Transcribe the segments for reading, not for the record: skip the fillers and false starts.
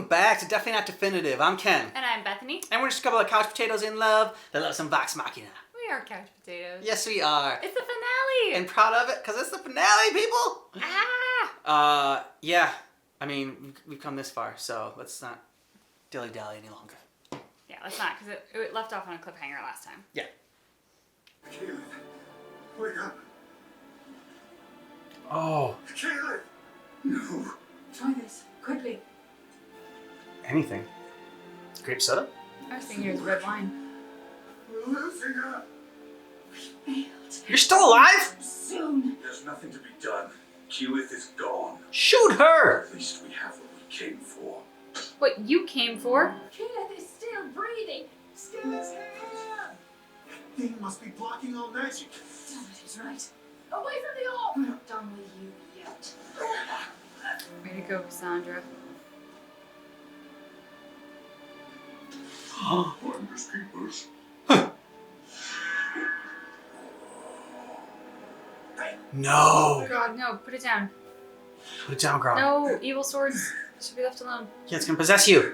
welcome back to Definitely Not Definitive. I'm Ken. And I'm Bethany. And we're just a couple of couch potatoes in love that love some Vox Machina. We are couch potatoes. Yes, we are. It's the finale! And proud of it, because it's the finale, people! Yeah. I mean, we've come this far, so let's not dilly-dally any longer. Yeah, let's not, because it left off on a cliffhanger last time. Yeah. Caleb, wake up. Oh. Caleb! No. Try this, quickly. Anything. Grape soda? I was thinking it was red wine. We're losing her. Failed. You're still alive? Soon. There's nothing to be done. Keyleth is gone. Shoot her! At least we have what we came for. What you came for? Keyleth is still breathing. Still is here. That thing must be blocking all magic. Damn it, he's right. Away from the orb! We're not done with you yet. Way to go, Cassandra. Wondrous keepers. No! Oh God, no, put it down. Put it down, girl. No, evil swords should be left alone. Yeah, it's gonna possess you.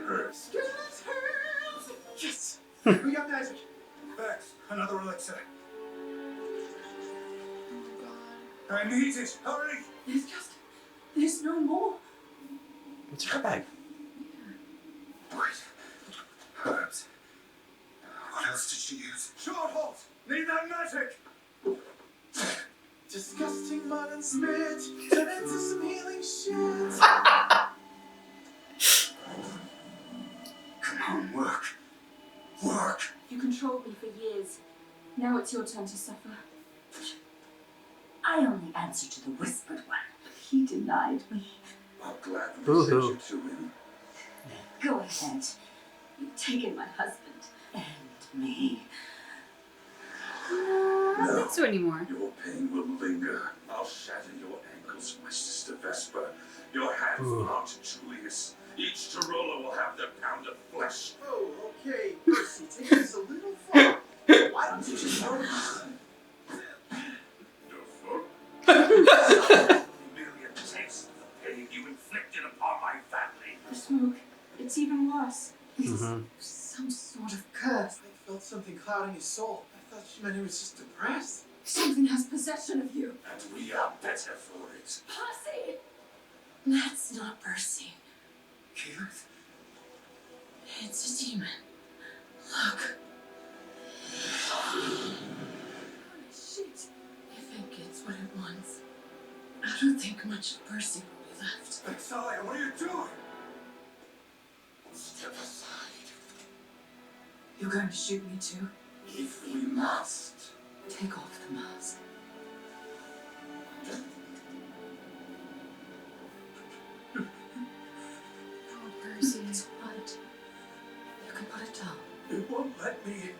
Yes! We got magic. Vex, another elixir. Oh God. I need it. Hurry! There's no more. It's her bag. Wait. Herbs. What else did she use? Short halt! Need that magic! Disgusting mud and spit. Turn into some healing shit. Come on, work. Work! You controlled me for years. Now it's your turn to suffer. I only answer to the whispered one. He denied me. I'll gladly Boo-hoo. send you to him. Go ahead. You've taken my husband and me. No, I don't think so anymore. Your pain will linger. I'll shatter your ankles, my sister Vesper. Your hands will belong to Julius. Each Tarola will have their pound of flesh. Oh, okay, Percy, take this a little far. Why don't you just tell us? No fun. Merely a taste of the pain you inflicted upon my family. The smoke. It's even worse. It's Mhm. some sort of curse. I felt something clouding his soul. I thought she meant he was just depressed. Something has possession of you. And we are better for it. Percy! That's not Percy. Keyleth? It's a demon. Look. Holy shit. If it gets what it wants, I don't think much of Percy will be left. Vexalia, what are you doing? Step aside. You're going to shoot me too? If we must. Take off the mask. Oh, Percy. It's right. You can put it down. It won't let me.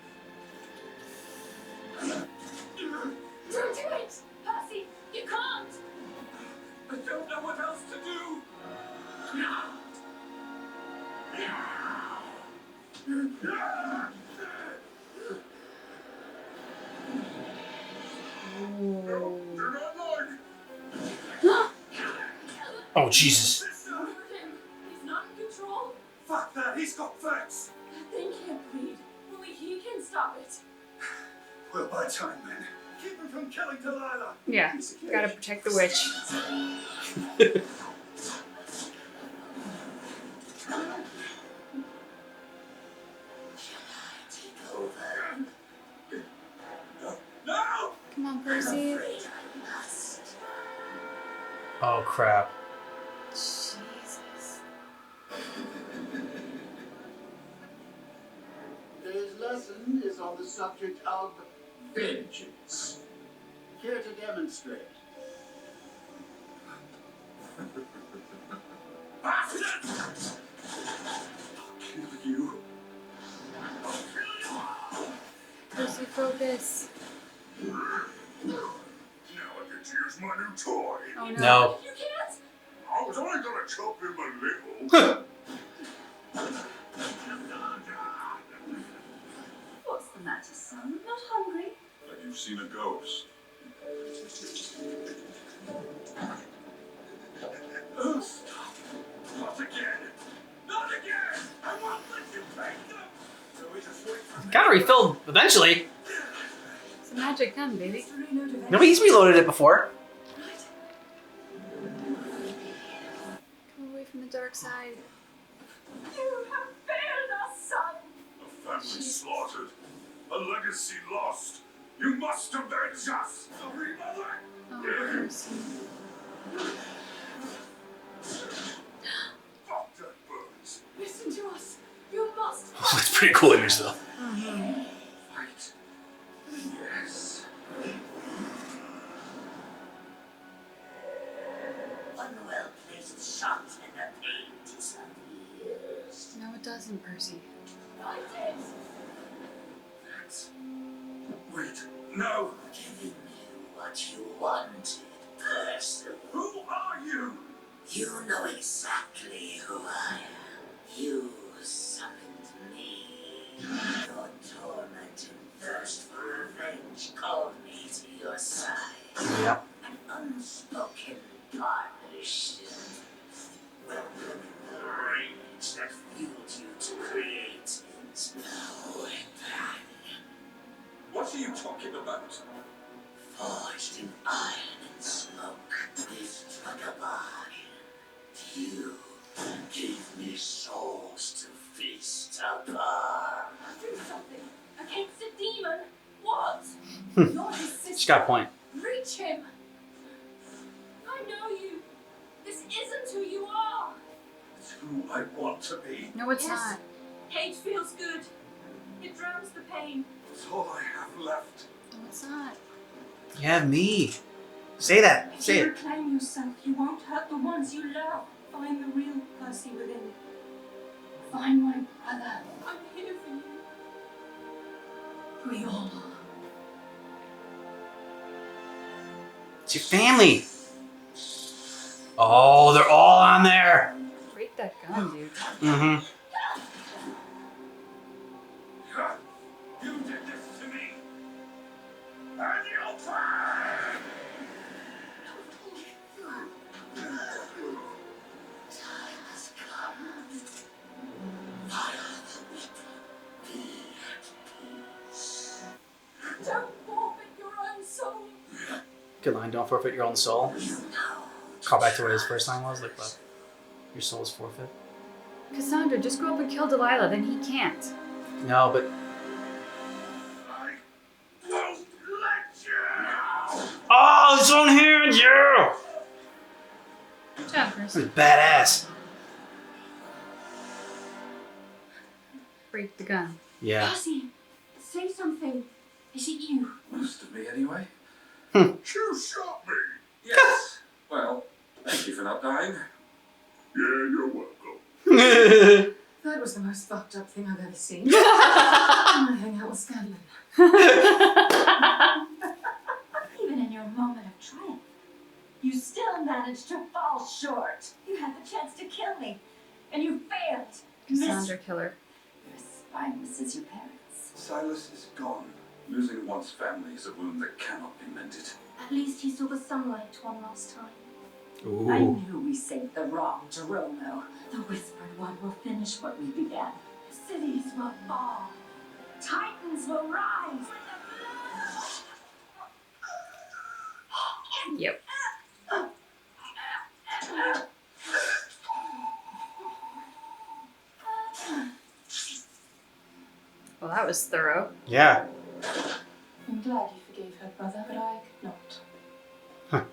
Don't do it! Percy, you can't! I don't know what else to do. No, do not look. Oh, Jesus. Sister, Hurt him. He's not in control. fuck that. He's got Vex. That thing can't bleed. Only he can stop it. Well, by time then. Keep him from killing Delilah. Yeah, gotta protect the witch. No! Come on, Percy. Oh, crap. Jesus. Today's lesson is on the subject of vengeance. Here to demonstrate. Bastard! I'll kill you. I'll kill Percy, focus. you. Now I get to use my new toy. Oh no. No. You can't! I was only gonna chop him a little. What's the matter, son? Not hungry? Like you've seen a ghost. Stop. Not again. Not again. Got it refilled eventually. It's a magic gun, baby. No, he's reloaded it before. Come away from the dark side. You have failed us, son. A family slaughtered. A legacy lost. You must avenge us! Sorry, mother! Oh, Percy. Dr. Burns. Listen to us. You must. That's pretty cool image though. Fight. Yes. One well-placed shot and the pain disappears. No, it doesn't, Percy. Right it. That's... Wait, no! Giving you what you wanted, Percy. Who are you? You know exactly who I am. You summoned me. Your torment and thirst for revenge called me to your side. Yep. An unspoken partnership. Welcoming the rage that fueled you to create into a weapon. What are you talking about? Forged in iron and smoke, this vagabond. You gave me souls to feast upon. Do something against a demon. What? You're his sister. She's got a point. Reach him. I know you. This isn't who you are. It's who I want to be. No, it's Yes. not. Hate feels good. It drowns the pain. It's all I have left. No, it's not. You have me. Say that. If Say you it. reclaim yourself, you won't hurt the ones you love. Find the real Percy within. Find my brother. I'm here for you. We all are. It's your family. Oh, they're all on there. Break that gun, dude. Mm-hmm. You did this to me. And you'll pay! Time has come. Fire the weapon. Be at peace. Don't forfeit your own soul. Good line. Don't forfeit your own soul. You know. Call back to what his first line was. Like, what? Your soul's forfeit. Cassandra, just go up and kill Delilah, then he can't. No, but I won't let you! oh, his own hand, yeah. Good job, This Percy. is badass. Break the gun. Yeah. Percy, say something. Is it you? Most of me, anyway. Hmm. You shot me! Yes. Well, thank you for not dying. Yeah, you're welcome. That was the most fucked up thing I've ever seen. I hang out with Scanlan. Even in your moment of triumph, you still managed to fall short. You had the chance to kill me, and you failed. Cassandra killer. You're as spineless as your parents. Silas is gone. Losing one's family is a wound that cannot be mended. At least he saw the sunlight one last time. I Ooh. knew we saved the wrong Geromo. The Whispered One will finish what we began. Cities will fall. Titans will rise. Yep. Well, that was thorough. Yeah. I'm glad you forgave her brother, but I could not.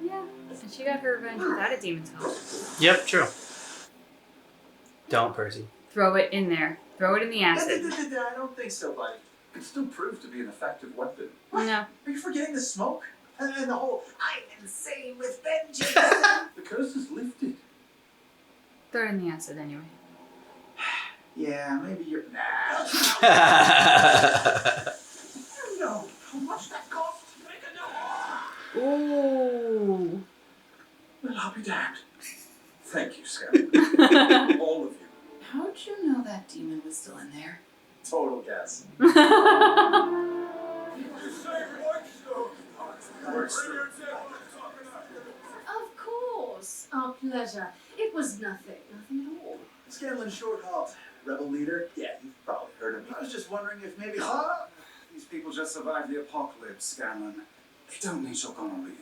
Yeah. And she got her revenge without a demon's help. Yep. True. Don't, Percy. Throw it in there. Throw it in the acid. I don't think so, buddy. It can still prove to be an effective weapon. No. Are you forgetting the smoke? And the whole, I'm insane with vengeance. The curse is lifted. Throw it in the acid anyway. Yeah, maybe you're. Nah. You know how much that cost to make a new. Ooh. Well, I'll be damned. Thank you, Scanlan. All of you. How'd you know that demon was still in there? Total guess. Of course. Our pleasure. It was nothing. Nothing at all. Scanlan Shorthalt, rebel leader. Yeah, you've probably heard of me. I was just wondering if maybe... These people just survived the apocalypse, Scanlan. They don't need your gonorrhea.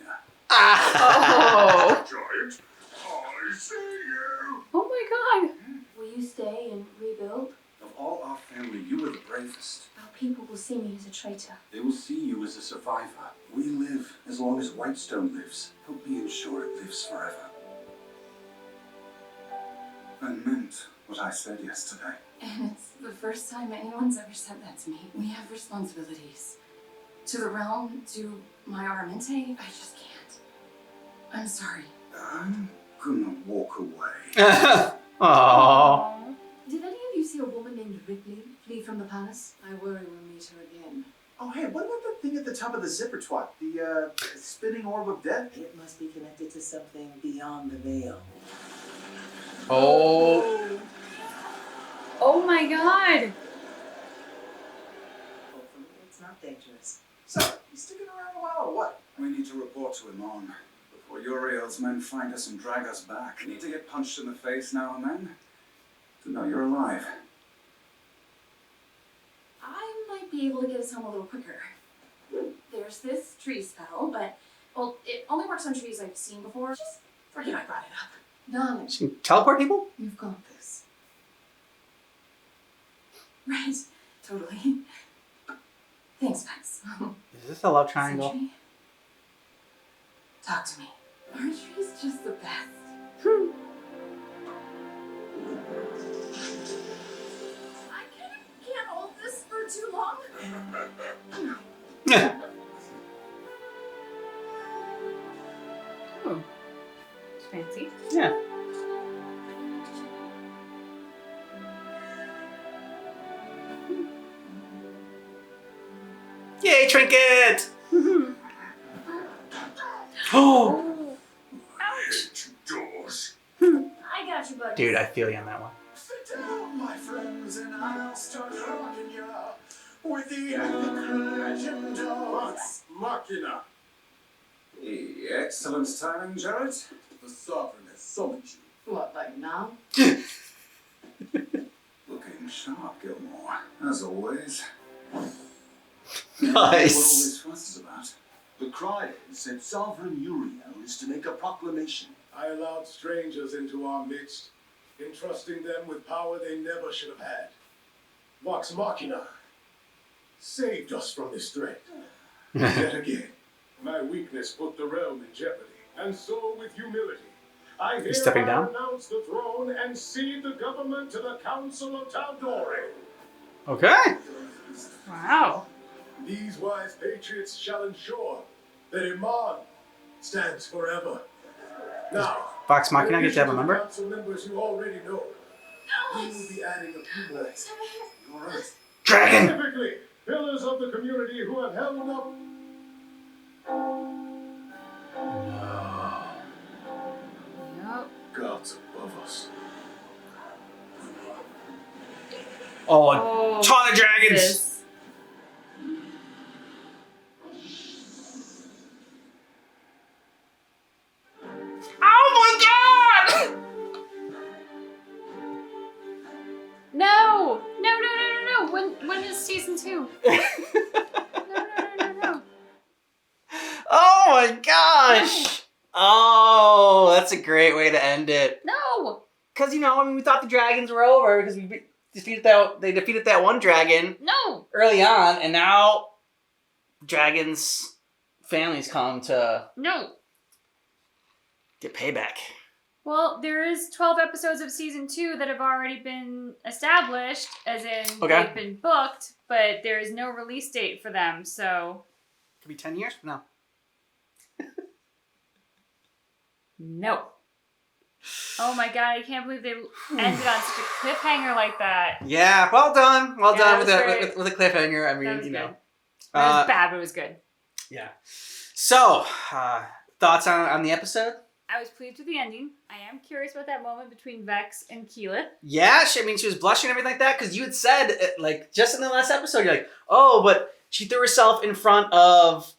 Oh. Giant, I see you. Oh my god. Will you stay and rebuild? Of all our family, you are the bravest. Our people will see me as a traitor. They will see you as a survivor. We live as long as Whitestone lives. Help me ensure it lives forever. I meant what I said yesterday. And it's the first time anyone's ever said that to me. We have responsibilities. To the realm, to my Aramente. I just can't. I'm sorry. I'm gonna walk away. Aww. Did any of you see a woman named Ripley flee from the palace? I worry we'll meet her again. Oh, hey, what about that thing at the top of the zipper twat? The spinning orb of death? It must be connected to something beyond the veil. Oh. Oh my god. Hopefully it's not dangerous. So, you sticking around a while or what? We need to report to Amon before Uriel's men find us and drag us back. We need to get punched in the face now and then to know you're alive. I might be able to get us home a little quicker. There's this tree spell, but, well, it only works on trees I've seen before. Just forget I brought it up. Darling, She can teleport people? you've got this. Right, totally. Thanks, Max. Is this a love triangle? Sentry? Talk to me. Aren't trees just the best? I can't hold this for too long. Yeah. Oh. It's fancy. Yeah. Yay, trinket! Oh, Hate doors. I got you, buddy. dude, I feel you on that one. Sit down, my friends, and I'll start rocking ya with the epic legend of Vox Machina. Hey, excellent timing, Jared. The Sovereign has summoned you. What, like now? Looking sharp, Gilmore, as always. Nice. What all this fuss is about? The cry said Sovereign Uriel is to make a proclamation. I allowed strangers into our midst, entrusting them with power they never should have had. Vox Machina saved us from this threat. Yet again, my weakness put the realm in jeopardy, and so with humility, I stepping hereby down? renounce the throne and cede the government to the Council of Taldore. Okay. Wow. These wise patriots shall ensure that Iman stands forever. Now, Vox Machina, I get to have a in addition member? the council members you already know, we will be adding a few more. All right. Dragon! Specifically, pillars of the community who have held up. Yep. Gods above us. Oh, ton of dragons! This. Oh my god! No! No! When is season 2? No. Oh my gosh! Oh, that's a great way to end it. No! Because, you know, I mean, we thought the dragons were over because they defeated that one dragon No! early on, and now dragons' families come to No! get payback. Well, there is 12 episodes of season 2 that have already been established, as in Okay. they've been booked, but there is no release date for them, so Could be 10 years from now. no. Oh my god, I can't believe they ended on such a cliffhanger like that. Yeah, well done. Well Yeah, done that with was the cliffhanger. I mean, That was you good. know. It was bad, but it was good. Yeah. So, thoughts on the episode? I was pleased with the ending. I am curious about that moment between Vex and Keyleth. Yeah, I mean, she was blushing and everything like that because you had said, like, just in the last episode, you're like, oh, but she threw herself in front of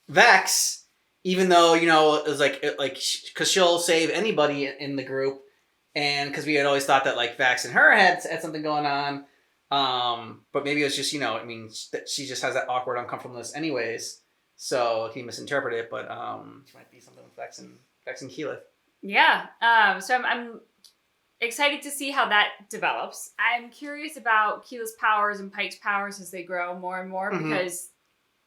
Vex, even though, you know, it was like, because she'll save anybody in the group, And because we had always thought that like Vax and her had something going on. But maybe it was just, she just has that awkward uncomfortableness anyways. So he misinterpreted it, but it might be something with Vax and Keyleth. Yeah. So I'm excited to see how that develops. I'm curious about Keyleth's powers and Pike's powers as they grow more and more because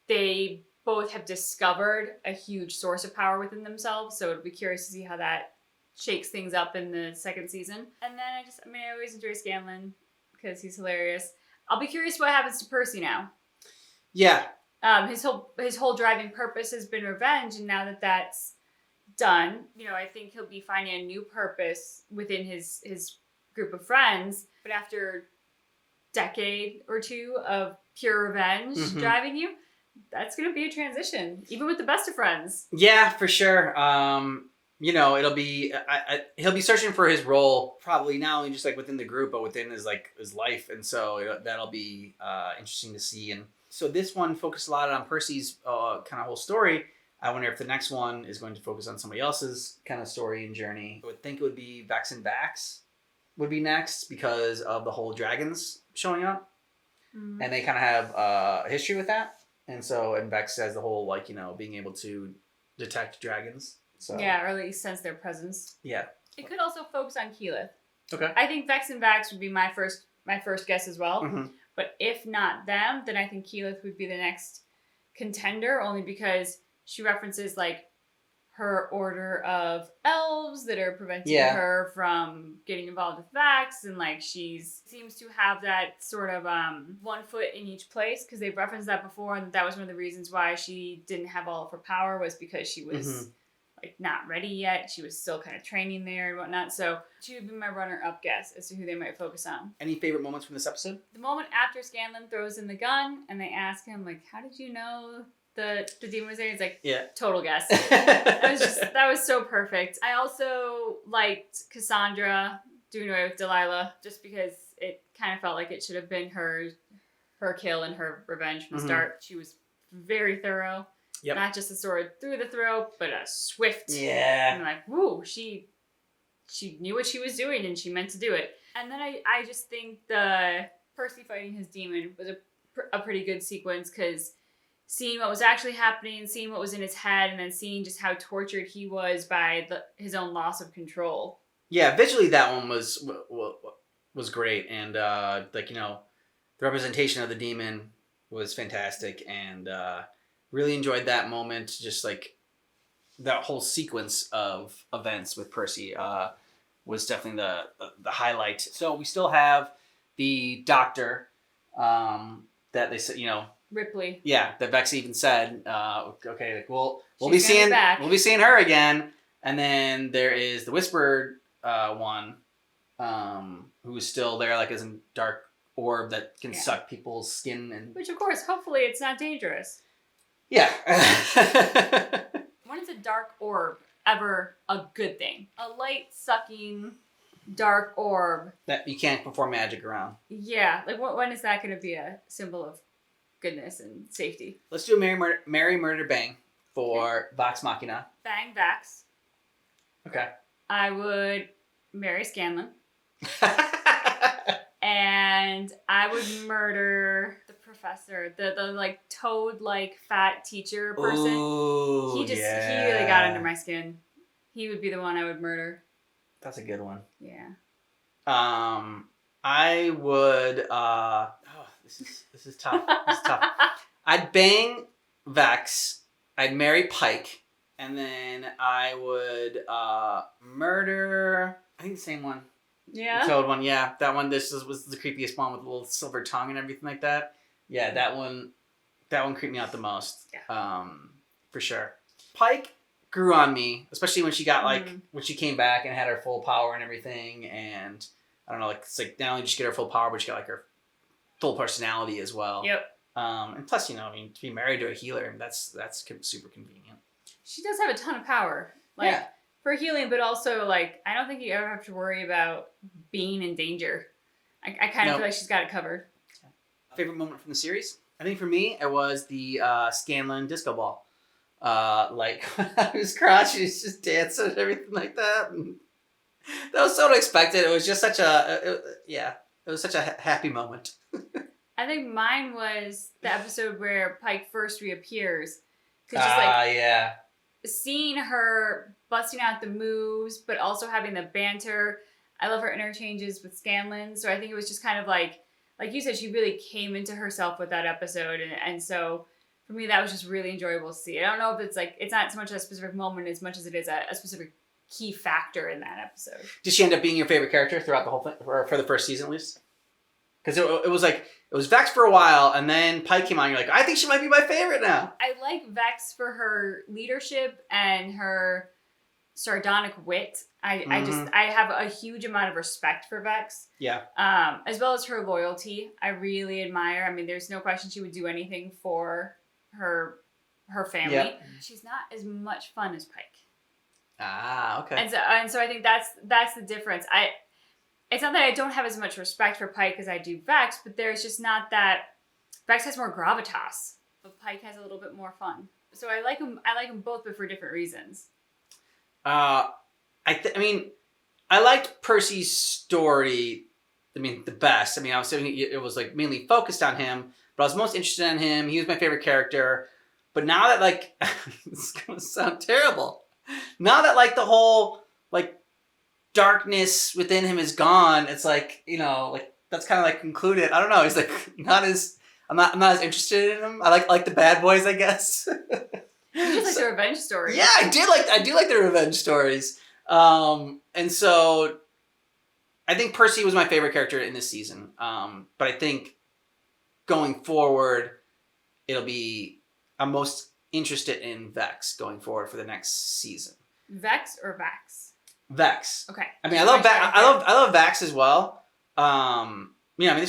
they both have discovered a huge source of power within themselves. So it'll be curious to see how that shakes things up in the second season. And then I always enjoy Scanlan because he's hilarious. I'll be curious what happens to Percy now. Yeah. His whole driving purpose has been revenge, and now that that's done, I think he'll be finding a new purpose within his group of friends. But after decade or two of pure revenge driving you, that's going to be a transition, even with the best of friends. Yeah, for sure. It'll be he'll be searching for his role probably not only just like within the group but within his life, and so that'll be interesting to see. And so this one focused a lot on Percy's kind of whole story. I wonder if the next one is going to focus on somebody else's kind of story and journey. I would think it would be Vex and Vax would be next because of the whole dragons showing up, and they kind of have a history with that. And Vex has the whole being able to detect dragons. So yeah, or at least sense their presence. Yeah. It could also focus on Keyleth. Okay. I think Vex and Vax would be my first guess as well. But if not them, then I think Keyleth would be the next contender, only because she references her order of elves that are preventing her from getting involved with Vax, and she seems to have that sort of one foot in each place, because they've referenced that before, and that was one of the reasons why she didn't have all of her power, was because she was not ready yet. She was still kind of training there and whatnot. So she would be my runner-up guess as to who they might focus on. Any favorite moments from this episode? The moment after Scanlan throws in the gun and they ask him, how did you know the demon was there? He's like, total guess. That was so perfect. I also liked Cassandra doing away with Delilah, just because it kind of felt like it should have been her kill and her revenge from the start. She was very thorough. Yep. Not just a sword through the throat, but a swift. Yeah. And woo, she knew what she was doing and she meant to do it. And then I just think the Percy fighting his demon was a pretty good sequence, because seeing what was actually happening, seeing what was in his head, and then seeing just how tortured he was by his own loss of control. Yeah, visually that one was great, and the representation of the demon was fantastic, and really enjoyed that moment. Just that whole sequence of events with Percy was definitely the highlight. So we still have the doctor that they said, Ripley. Yeah, that Vex even said, okay, we'll be seeing her again. And then there is the Whispered one, who is still there, as a dark orb that can suck people's skin, and which, of course, hopefully it's not dangerous. Yeah. When is a dark orb ever a good thing? A light-sucking dark orb that you can't perform magic around. Yeah, when is that going to be a symbol of goodness and safety? Let's do a Merry Murder Bang for Vox Machina. Bang Vax. Okay. I would marry Scanlan. And I would murder the professor, the toad-like fat teacher person. Ooh, he really got under my skin. He would be the one I would murder. That's a good one. Yeah. I would. This is tough. This is tough. I'd bang Vex. I'd marry Pike, and then I would murder. I think the same one. Yeah. The toad one. Yeah, that one. This was the creepiest one with the little silver tongue and everything like that. Yeah, that one. That one creeped me out the most. Yeah. For sure. Pike grew on me, especially when she got when she came back and had her full power and everything, and I don't know, it's not only did she get her full power, but she got her full personality as well. Yep. And plus, to be married to a healer, that's super convenient. She does have a ton of power, for healing, but also I don't think you ever have to worry about being in danger. I kind of feel like she's got it covered. Yeah. Favorite moment from the series? I think for me, it was the Scanlan disco ball. When I was crouching, she's just dancing and everything like that. And That was so unexpected. It was just such a it was such a happy moment. I think mine was the episode where Pike first reappears. Cause just like yeah. seeing her busting out the moves, but also having the banter. I love her interchanges with Scanlan. So I think it was just kind of like you said, she really came into herself with that episode. And so for me, that was just really enjoyable to see. I don't know if it's like, it's not so much a specific moment as much as it is a specific key factor in that episode. Did she end up being your favorite character throughout the whole thing, or for the first season at least? Because it was like, it was Vex for a while, and then Pike came on, and you're like, I think she might be my favorite now. I like Vex for her leadership and her sardonic wit. I have a huge amount of respect for Vex. Yeah. As well as her loyalty. I really admire. I mean, there's no question she would do anything for her family. Yep. She's not as much fun as Pike. Ah, okay. And so I think that's the difference. It's not that I don't have as much respect for Pike as I do Vex, but there's just not that. Vex has more gravitas, but Pike has a little bit more fun. So I like them both, but for different reasons. I mean, I liked Percy's story. I mean, the best. I mean, I was saying it was like mainly focused on him, but I was most interested in him. He was my favorite character. But now that like, it's gonna sound terrible. Now that like the whole like darkness within him is gone, it's like, you know, like that's kind of like concluded. I don't know. He's like I'm not as interested in him. I like the bad boys, I guess. You just like the revenge stories. Yeah, I do like the revenge stories. And so I think Percy was my favorite character in this season. But I think going forward, I'm most interested in Vex going forward for the next season. Vex or Vax? Vex. Okay. I mean, I love Vax as well. I mean,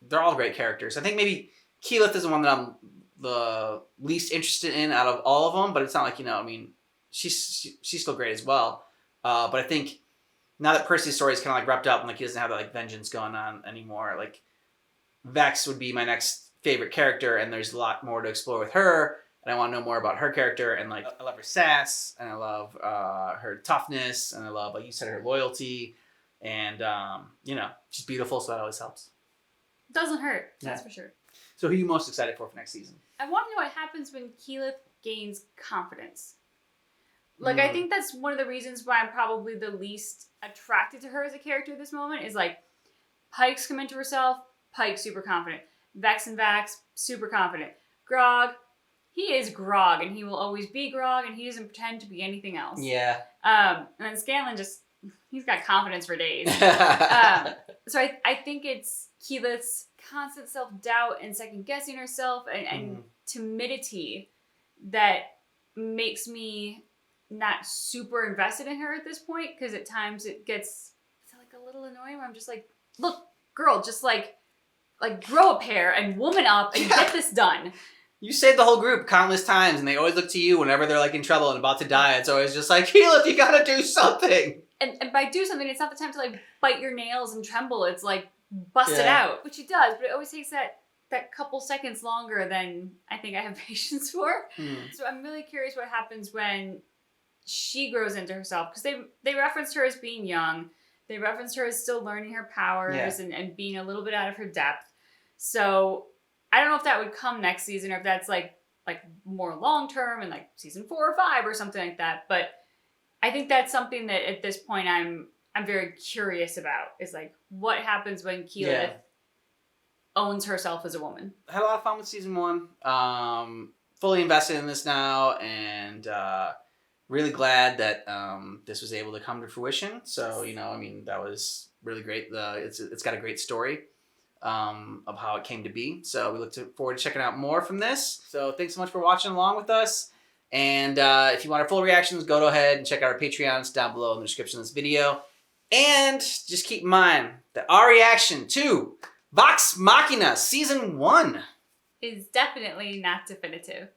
they're all great characters. I think maybe Keyleth is the one that I'm the least interested in out of all of them, but it's not like, I mean, she's still great as well. But I think now that Percy's story is kind of like wrapped up and like he doesn't have that like vengeance going on anymore, like Vex would be my next favorite character, and there's a lot more to explore with her. And I want to know more about her character, and like I love her sass, and I love her toughness, and I love, like you said, her loyalty, and she's beautiful, so that always helps. Doesn't hurt, that's for sure. So who are you most excited for next season? I want to know what happens when Keyleth gains confidence. Like, I think that's one of the reasons why I'm probably the least attracted to her as a character at this moment, is like, Pike's come into herself, Pike's super confident. Vex and Vax, super confident. Grog, he is Grog, and he will always be Grog, and he doesn't pretend to be anything else. Yeah. And then Scanlan he's got confidence for days. So I think it's Keyleth's constant self-doubt and second-guessing herself and timidity that makes me not super invested in her at this point, because at times it gets like a little annoying where I'm just like, look, girl, just like grow a pair and woman up and get this done. You saved the whole group countless times, and they always look to you whenever they're like in trouble and about to die. It's always just like, Keyleth, you gotta do something. And by do something, it's not the time to like bite your nails and tremble. It's like bust it out, which she does, but it always takes that couple seconds longer than I think I have patience for. So I'm really curious what happens when she grows into herself, because they referenced her as being young. They referenced her as still learning her powers and being a little bit out of her depth. So I don't know if that would come next season, or if that's like more long term and like season 4 or 5 or something like that. But I think that's something that at this point I'm very curious about, is like what happens when Keyleth owns herself as a woman. I had a lot of fun with season 1. Fully invested in this now, and really glad that this was able to come to fruition. So, I mean, that was really great. It's got a great story of how it came to be. So we look forward to checking out more from this. So thanks so much for watching along with us. And if you want our full reactions, go ahead and check out our Patreons down below in the description of this video. And just keep in mind that our reaction to Vox Machina Season 1 is definitely not definitive.